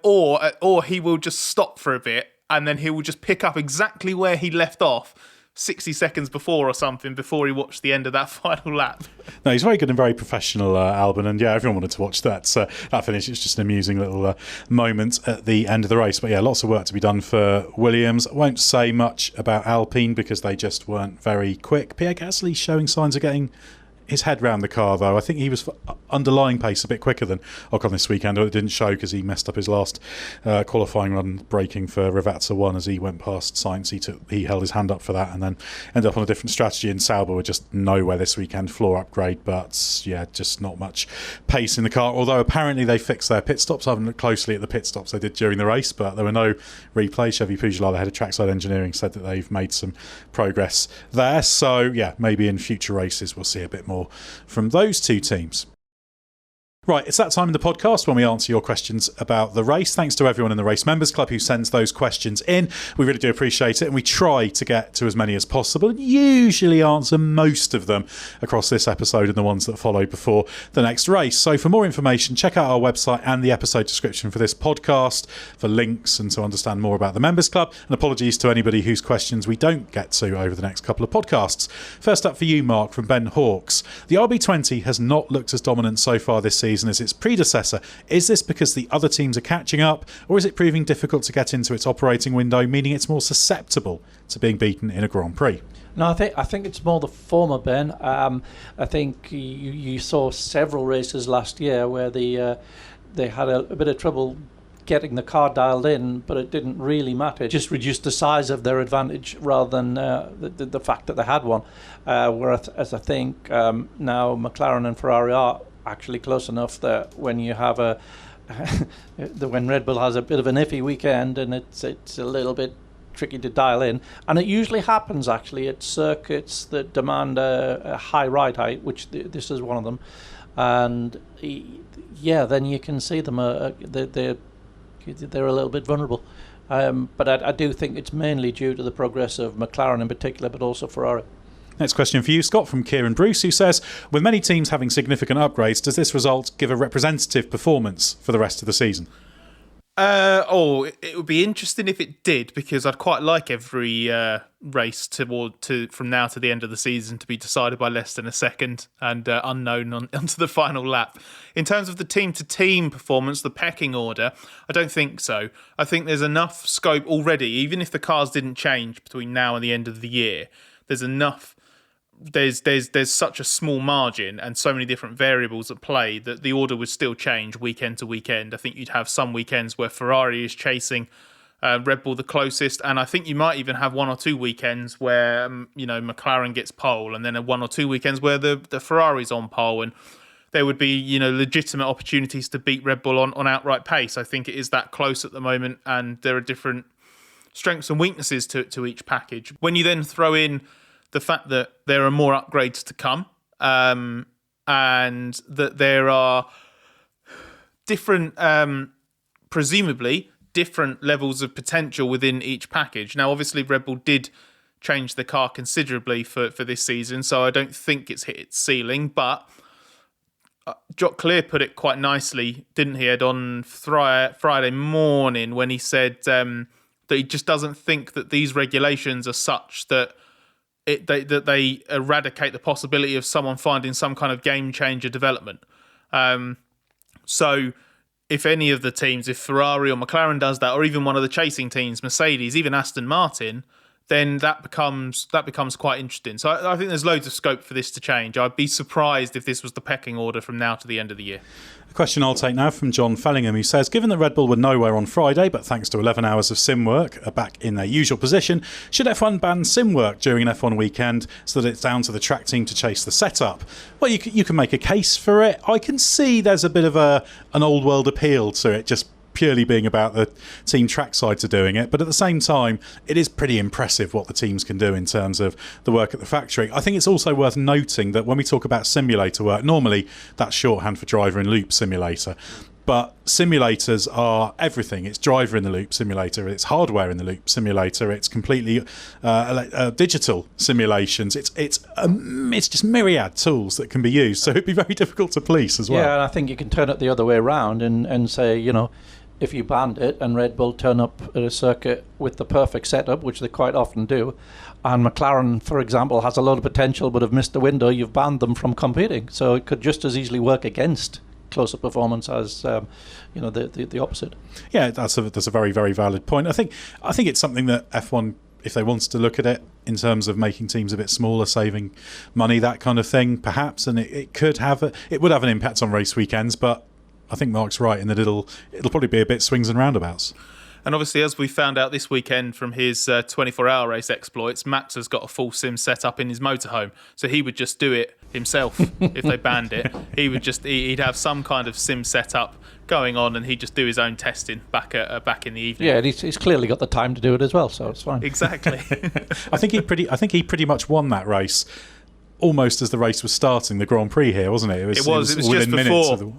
Or he will just stop for a bit and then he will just pick up exactly where he left off 60 seconds before or something, before he watched the end of that final lap. No, he's very good and very professional, Albon, and yeah, everyone wanted to watch that finish. It's just an amusing little moment at the end of the race. But yeah, lots of work to be done for Williams. I won't say much about Alpine because they just weren't very quick. Pierre Gasly showing signs of getting his head round the car, though. I think he was underlying pace a bit quicker than Ocon this weekend. It didn't show because he messed up his last qualifying run, braking for Ravazza 1 as he went past Sainz. He held his hand up for that and then ended up on a different strategy. And Sauber were just nowhere this weekend, floor upgrade, but yeah, just not much pace in the car. Although apparently they fixed their pit stops. I haven't looked closely at the pit stops they did during the race, but there were no replays. Chevy Pujolar, the head of trackside engineering, said that they've made some progress there. So yeah, maybe in future races we'll see a bit more from those two teams. Right, it's that time in the podcast when we answer your questions about the race. Thanks to everyone in the Race Members Club who sends those questions in. We really do appreciate it, and we try to get to as many as possible and usually answer most of them across this episode and the ones that follow before the next race. So for more information, check out our website and the episode description for this podcast for links and to understand more about the Members Club. And apologies to anybody whose questions we don't get to over the next couple of podcasts. First up for you, Mark, from Ben Hawkes. The RB20 has not looked as dominant so far this season as its predecessor. Is this because the other teams are catching up, or is it proving difficult to get into its operating window, meaning it's more susceptible to being beaten in a Grand Prix? No, I think it's more the former, Ben. I think you saw several races last year where they had a bit of trouble getting the car dialed in, but it didn't really matter. It just reduced the size of their advantage rather than the fact that they had one. Whereas I think now McLaren and Ferrari are actually close enough that when you have when Red Bull has a bit of an iffy weekend and it's a little bit tricky to dial in, and it usually happens actually at circuits that demand a high ride height, which this is one of them, and then you can see them they're a little bit vulnerable, but I do think it's mainly due to the progress of McLaren in particular, but also Ferrari. Next question for you, Scott, from Kieran Bruce, who says, with many teams having significant upgrades, does this result give a representative performance for the rest of the season? It would be interesting if it did, because I'd quite like every race from now to the end of the season to be decided by less than a second and unknown onto the final lap. In terms of the team-to-team performance, the pecking order, I don't think so. I think there's enough scope already, even if the cars didn't change between now and the end of the year. There's enough. There's such a small margin and so many different variables at play that the order would still change weekend to weekend. I think you'd have some weekends where Ferrari is chasing Red Bull the closest, and I think you might even have 1 or 2 weekends where McLaren gets pole, and then 1 or 2 weekends where the Ferrari's on pole, and there would be legitimate opportunities to beat Red Bull on outright pace. I think it is that close at the moment, and there are different strengths and weaknesses to each package. When you then throw in the fact that there are more upgrades to come, and that there are different, presumably different levels of potential within each package. Now, obviously, Red Bull did change the car considerably for this season, so I don't think it's hit its ceiling. But Jock Clear put it quite nicely, didn't he, Ed, on Friday morning, when he said that he just doesn't think that these regulations are such that they eradicate the possibility of someone finding some kind of game-changer development. So if any of the teams, if Ferrari or McLaren does that, or even one of the chasing teams, Mercedes, even Aston Martin, then that becomes quite interesting. So I think there's loads of scope for this to change. I'd be surprised if this was the pecking order from now to the end of the year. A question I'll take now from John Fellingham, who says, given that Red Bull were nowhere on Friday, but thanks to 11 hours of sim work, are back in their usual position, should F1 ban sim work during an F1 weekend so that it's down to the track team to chase the setup? Well, you can make a case for it. I can see there's a bit of an old world appeal to it, just purely being about the team track sides are doing it, but at the same time it is pretty impressive what the teams can do in terms of the work at the factory. I think it's also worth noting that when we talk about simulator work, normally that's shorthand for driver in loop simulator, but simulators are everything. It's driver in the loop simulator, it's hardware in the loop simulator, it's completely digital simulations, it's just myriad tools that can be used, so it'd be very difficult to police as well. Yeah, and I think you can turn it the other way around and say, if you banned it and Red Bull turn up at a circuit with the perfect setup, which they quite often do, and McLaren, for example, has a lot of potential but have missed the window, you've banned them from competing. So it could just as easily work against closer performance as the opposite. Yeah, that's a very, very valid point. I think it's something that F1, if they wanted to look at it in terms of making teams a bit smaller, saving money, that kind of thing, perhaps, and it would have an impact on race weekends, but I think Mark's right in that it'll probably be a bit swings and roundabouts. And obviously, as we found out this weekend from his 24-hour race exploits, Max has got a full sim set up in his motorhome, so he would just do it himself if they banned it. He'd have some kind of sim setup going on, and he'd just do his own testing back in the evening. Yeah, and he's clearly got the time to do it as well, so it's fine. Exactly. I think he pretty much won that race almost as the race was starting, the Grand Prix here, wasn't it? It was just before.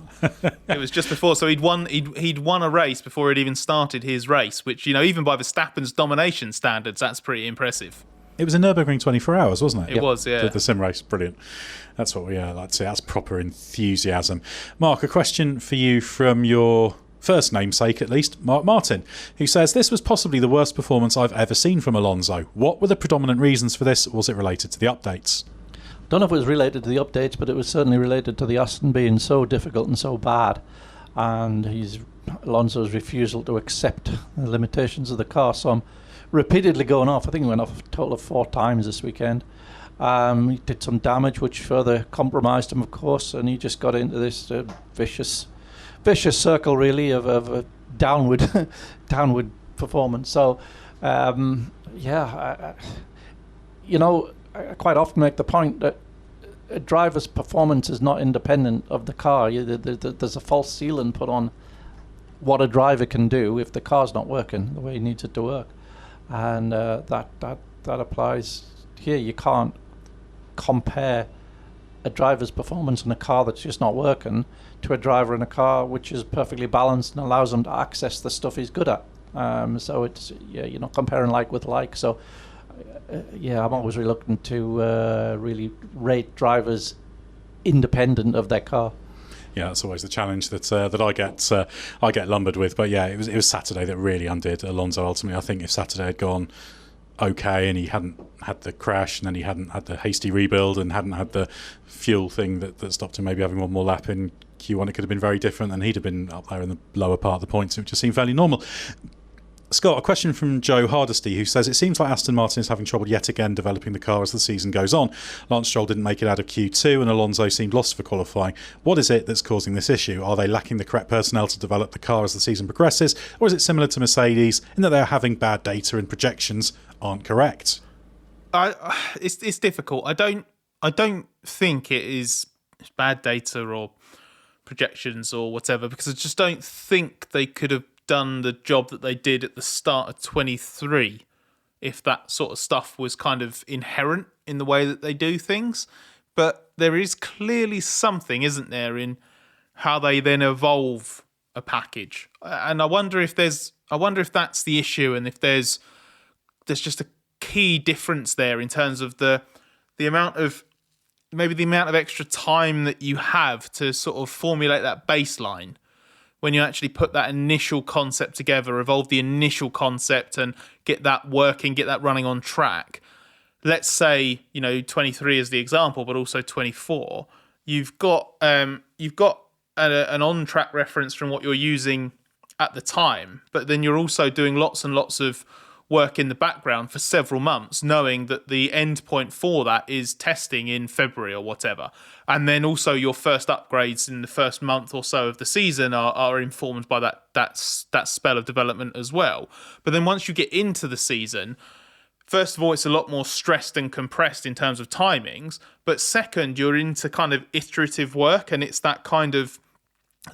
It was just before. So he'd won a race before he'd even started his race, which, even by Verstappen's domination standards, that's pretty impressive. It was a Nürburgring 24 hours, wasn't it? It was, yeah. The sim race, brilliant. That's what we like to see. That's proper enthusiasm. Mark, a question for you from your first namesake, at least, Mark Martin, who says, this was possibly the worst performance I've ever seen from Alonso. What were the predominant reasons for this? Was it related to the updates? Don't know if it was related to the updates, but it was certainly related to the Aston being so difficult and so bad, and Alonso's refusal to accept the limitations of the car. So I'm repeatedly going off. I think he went off a total of 4 times this weekend. He did some damage, which further compromised him, of course, and he just got into this vicious circle, really, of a downward performance. So, I quite often make the point that a driver's performance is not independent of the car. There's a false ceiling put on what a driver can do if the car's not working the way he needs it to work, and that applies here. You can't compare a driver's performance in a car that's just not working to a driver in a car which is perfectly balanced and allows him to access the stuff he's good at. So it's you're not comparing like with like. So. I'm always reluctant to really rate drivers independent of their car. Yeah, that's always the challenge that I get lumbered with. But yeah, it was Saturday that really undid Alonso ultimately. I think if Saturday had gone okay and he hadn't had the crash and then he hadn't had the hasty rebuild and hadn't had the fuel thing that stopped him maybe having one more lap in Q1, it could have been very different, and he'd have been up there in the lower part of the points, which just seemed fairly normal. Scott, a question from Joe Hardesty, who says, it seems like Aston Martin is having trouble yet again developing the car as the season goes on. Lance Stroll didn't make it out of Q2 and Alonso seemed lost for qualifying. What is it that's causing this issue? Are they lacking the correct personnel to develop the car as the season progresses, or is it similar to Mercedes in that they're having bad data and projections aren't correct? It's difficult. I don't think it is bad data or projections or whatever, because I just don't think they could have done the job that they did at the start of 23 if that sort of stuff was kind of inherent in the way that they do things. But there is clearly something, isn't there, in how they then evolve a package. And I wonder if that's the issue, and if there's just a key difference there in terms of the amount of extra time that you have to sort of formulate that baseline when you actually put that initial concept together, evolve the initial concept and get that working, get that running on track. Let's say, 23 is the example, but also 24. You've got an on-track reference from what you're using at the time, but then you're also doing lots and lots of work in the background for several months, knowing that the end point for that is testing in February or whatever. And then also your first upgrades in the first month or so of the season are informed by that spell of development as well. But then once you get into the season, first of all, it's a lot more stressed and compressed in terms of timings. But second, you're into kind of iterative work, and it's that kind of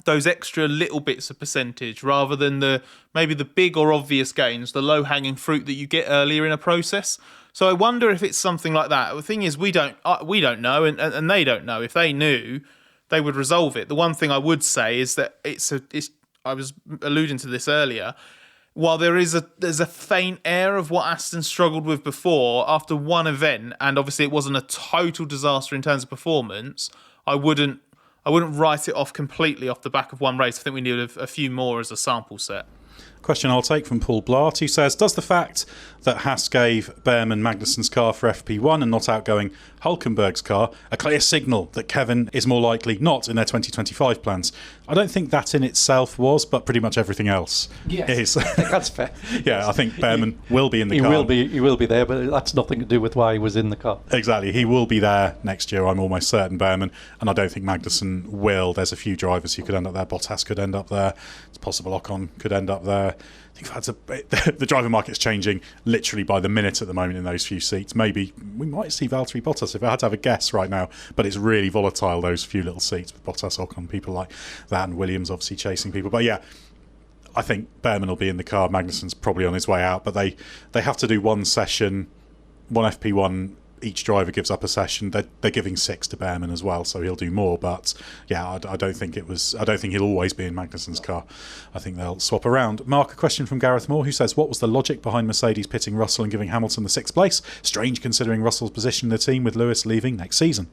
those extra little bits of percentage rather than maybe the big or obvious gains, the low-hanging fruit that you get earlier in a process. So I wonder if it's something like that. The thing is, we don't know, and they don't know. If they knew, they would resolve it. The one thing I would say is that I was alluding to this earlier. While there's a faint air of what Aston struggled with before after one event, and obviously it wasn't a total disaster in terms of performance, I wouldn't write it off completely off the back of one race. I think we need a few more as a sample set. Question I'll take from Paul Blart, who says, does the fact that Haas gave Behrman Magnussen's car for FP1 and not outgoing Hülkenberg's car a clear signal that Kevin is more likely not in their 2025 plans? I don't think that in itself was, but pretty much everything else is. That's fair. Yeah, I think Behrman will be in the car. He will be there, but that's nothing to do with why he was in the car. Exactly. He will be there next year, I'm almost certain, Behrman, and I don't think Magnussen will. There's a few drivers who could end up there. Bottas could end up there. It's possible Ocon could end up there. I think the driver market's changing literally by the minute at the moment in those few seats. Maybe we might see Valtteri Bottas if I had to have a guess right now, but it's really volatile, those few little seats with Bottas, Ocon, people like that, and Williams obviously chasing people. But yeah, I think Behrman will be in the car. Magnussen's probably on his way out, but they have to do one session, one FP1. Each driver gives up a session. They're giving 6 to Behrman as well, so he'll do more. But yeah, I don't think he'll always be in Magnussen's car. I think they'll swap around. Mark, a question from Gareth Moore, who says, what was the logic behind Mercedes pitting Russell and giving Hamilton the 6th place? Strange considering Russell's position in the team with Lewis leaving next season.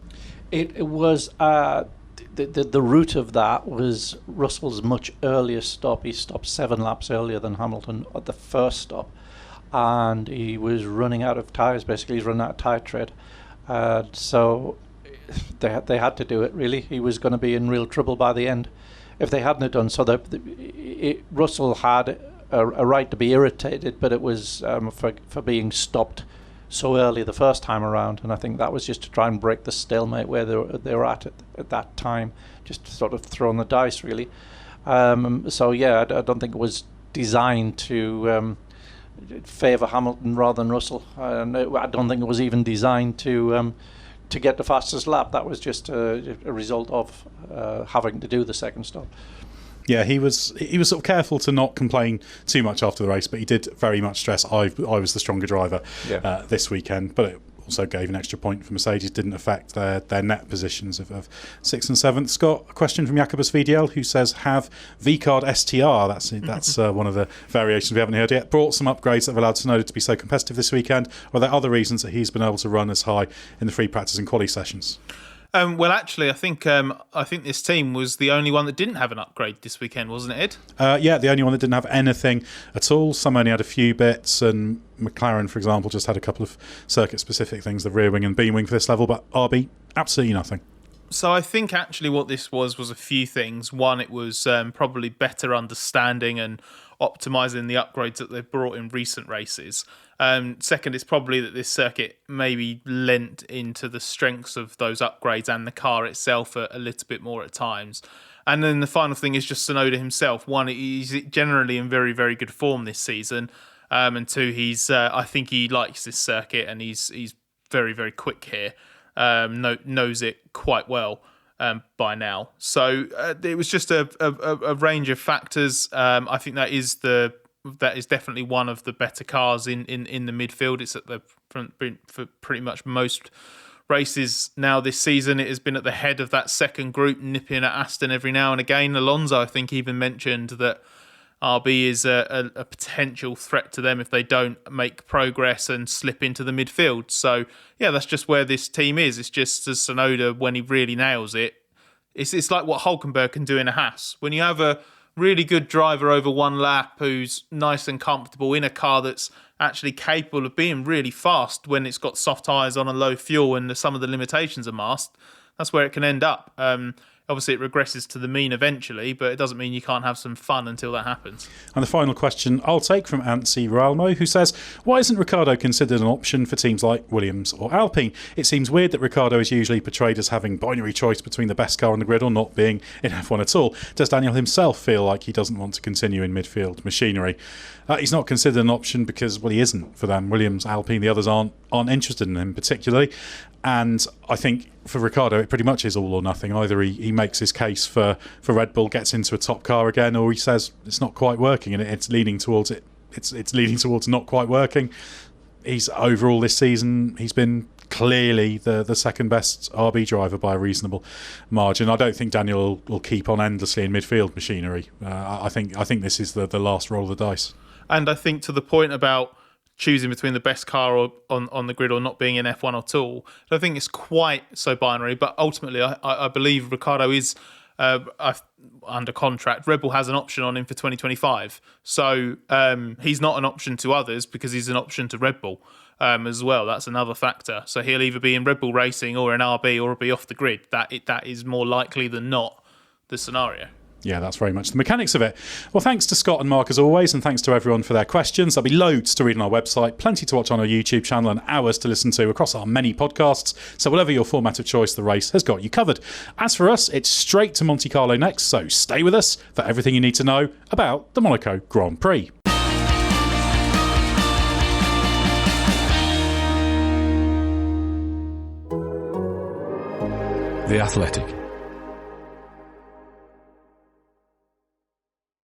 It was the root of that was Russell's much earlier stop. He stopped 7 laps earlier than Hamilton at the first stop. And he was running out of tyres, basically. He's running out of tyre tread. So they had to do it, really. He was going to be in real trouble by the end if they hadn't have done so. Russell had a right to be irritated, but it was for being stopped so early the first time around. And I think that was just to try and break the stalemate where they were at that time, just sort of throwing the dice, really. So, yeah, I don't think it was designed to favour Hamilton rather than Russell. I don't think it was even designed to get the fastest lap. That was just a result of having to do the second stop. Yeah, he was sort of careful to not complain too much after the race, but he did very much stress I was the stronger driver this weekend. But it also gave an extra point for Mercedes, didn't affect their net positions of 6th and 7th. Scott, a question from Jacobus VDL, who says, have V-Card STR, that's one of the variations we haven't heard yet, brought some upgrades that have allowed Tsunoda to be so competitive this weekend? Or are there other reasons that he's been able to run as high in the free practice and quali sessions? Well, actually, I think this team was the only one that didn't have an upgrade this weekend, wasn't it, Ed? Yeah, the only one that didn't have anything at all. Some only had a few bits, and McLaren, for example, just had a couple of circuit-specific things, the rear wing and beam wing for this level, but RB, absolutely nothing. So I think actually what this was a few things. One, it was probably better understanding and optimising the upgrades that they've brought in recent races. Second, it's probably that this circuit maybe lent into the strengths of those upgrades and the car itself a little bit more at times. And then the final thing is just Tsunoda himself. One, he's generally in very, very good form this season. And two, I think he likes this circuit and he's very, very quick here. Knows it quite well by now. So it was just a range of factors. I think that is definitely one of the better cars in the midfield. It's at the front for pretty much most races now this season. It has been at the head of that second group, nipping at Aston every now and again. Alonso, I think, even mentioned that RB is a potential threat to them if they don't make progress and slip into the midfield. So, yeah, that's just where this team is. It's just as Tsunoda, when he really nails it, it's like what Hülkenberg can do in a Haas. When you have a really good driver over one lap who's nice and comfortable in a car that's actually capable of being really fast when it's got soft tyres on and low fuel and some of the limitations are masked, that's where it can end up. Obviously, it regresses to the mean eventually, but it doesn't mean you can't have some fun until that happens. And the final question I'll take from Antsy Ralmo, who says, why isn't Ricciardo considered an option for teams like Williams or Alpine? It seems weird that Ricciardo is usually portrayed as having binary choice between the best car on the grid or not being in F1 at all. Does Daniel himself feel like he doesn't want to continue in midfield machinery? He's not considered an option because, well, he isn't for them. Williams, Alpine, the others aren't interested in him particularly. And I think for Ricciardo, it pretty much is all or nothing. Either he makes his case for Red Bull, gets into a top car again, or he says it's not quite working and it's leaning towards it. It's leaning towards not quite working. He's overall this season, he's been clearly the second best RB driver by a reasonable margin. I don't think Daniel will keep on endlessly in midfield machinery. I think this is the last roll of the dice. And I think to the point about choosing between the best car on the grid or not being in F1 at all, I don't think it's quite so binary, but ultimately I believe Ricciardo is under contract. Red Bull has an option on him for 2025. So he's not an option to others because he's an option to Red Bull as well. That's another factor. So he'll either be in Red Bull Racing or in RB or be off the grid. That is more likely than not the scenario. Yeah, that's very much the mechanics of it. Well, thanks to Scott and Mark as always, and thanks to everyone for their questions. There'll be loads to read on our website, plenty to watch on our YouTube channel, and hours to listen to across our many podcasts. So whatever your format of choice, the race has got you covered. As for us, it's straight to Monte Carlo next, so stay with us for everything you need to know about the Monaco Grand Prix. The Athletic.